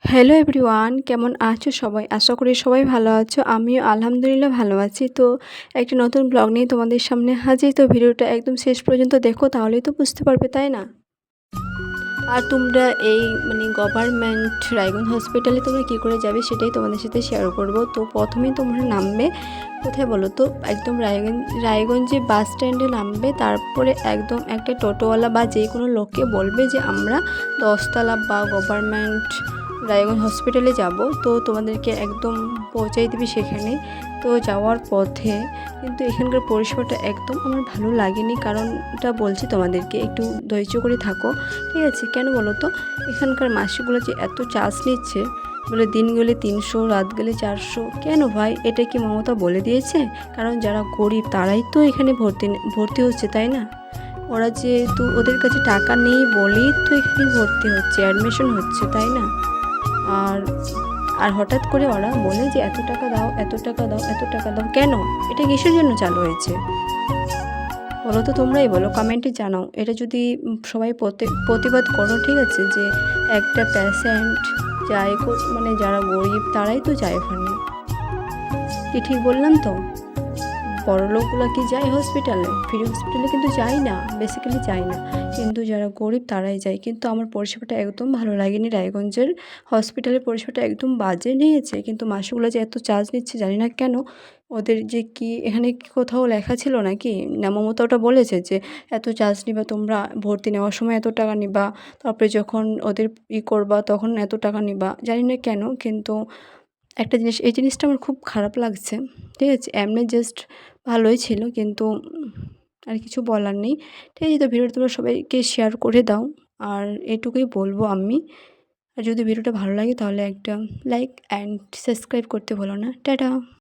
Hello everyone, কেমন আছো সবাই? আশা করি সবাই ভালো আছো। আমিও আলহামদুলিল্লাহ ভালো আছি। তো একটা নতুন ব্লগ নিয়ে তোমাদের সামনে হাজির। তো ভিডিওটা একদম শেষ পর্যন্ত দেখো, তাহলেই তো বুঝতে পারবে, তাই না? আর তোমরা এই গভর্নমেন্ট রায়গঞ্জ হসপিটালে তোমরা কী করে যাবে সেটাই তোমাদের সাথে শেয়ার করব। তো প্রথমেই তোমরা নামবে কোথায় বলো তো? একদম রায়গঞ্জে বাস স্ট্যান্ডে নামবে। তারপরে একদম একটা টোটোওয়ালা বা যে কোনো লোককে বলবে যে আমরা 10তলা বা গভর্নমেন্ট রায়গঞ্জ হসপিটালে যাব। তো তোমাদেরকে একদম পৌঁছাই দিবি সেখানে। তো যাওয়ার পথে কিন্তু এখানকার পরিষেবাটা একদম আমার ভালো লাগেনি, কারণটা বলছি তোমাদেরকে, একটু ধৈর্য করে থাকো, ঠিক আছে? কেন বলো তো? এখানকার মাসিগুলো যে এত চার্জ নিচ্ছে, বলে দিন গেলে 300, রাত গেলে 400। কেন ভাই? এটা কি মমতা বলে দিয়েছে? কারণ যারা গরিব তারাই তো এখানে ভর্তি হচ্ছে, তাই না? ওরা যেহেতু ওদের কাছে টাকা নেই বলেই তো এখানে ভর্তি হচ্ছে, অ্যাডমিশন হচ্ছে, তাই না? আর আর হঠাৎ করে ওরা বলে যে এত টাকা দাও, এত টাকা দাও, এত টাকা দাও। কেন? এটা কিসের জন্য চালু হয়েছে বলো তো? তোমরাই বলো, কমেন্টে জানাও। এটা যদি সবাই প্রতিবাদ করো, ঠিক আছে, যে একটা পেশেন্ট যায় যারা গরিব তারাই তো যায় ওখানে। কি ঠিক বললাম তো? বড়লোকগুলো কি যায় হসপিটালে? ফ্রি হসপিটালে কিন্তু যায় না, বেসিক্যালি যায় না। কিন্তু যারা গরিব তারাই যায়। কিন্তু আমার পরিষেবাটা একদম ভালো লাগেনি। রায়গঞ্জের হসপিটালের পরিষেবাটা একদম বাজে নিয়েছে। কিন্তু মাসিগুলো যে এত চার্জ নিচ্ছে জানি না কেন। ওদের যে কি এখানে কি কোথাও লেখা ছিল নাকি? না, মমতা ওটা বলেছে যে এত চার্জ নিবা তোমরা, ভর্তি নেওয়ার সময় এত টাকা নিবা, তারপরে যখন ওদের করবা তখন এত টাকা নিবা। জানি না কেন, কিন্তু একটা জিনিস, এই জিনিসটা আমার খুব খারাপ লাগছে, ঠিক আছে? এমনি জাস্ট ভালোই ছিল, কিন্তু আর কিছু বলার নেই, ঠিক আছে? তো ভিডিওটা তোমরা সবাইকে শেয়ার করে দাও। আর এটুকুই বলবো আমি। আর যদি ভিডিওটা ভালো লাগে তাহলে একটা লাইক অ্যান্ড সাবস্ক্রাইব করতে ভুলো না। টাটা।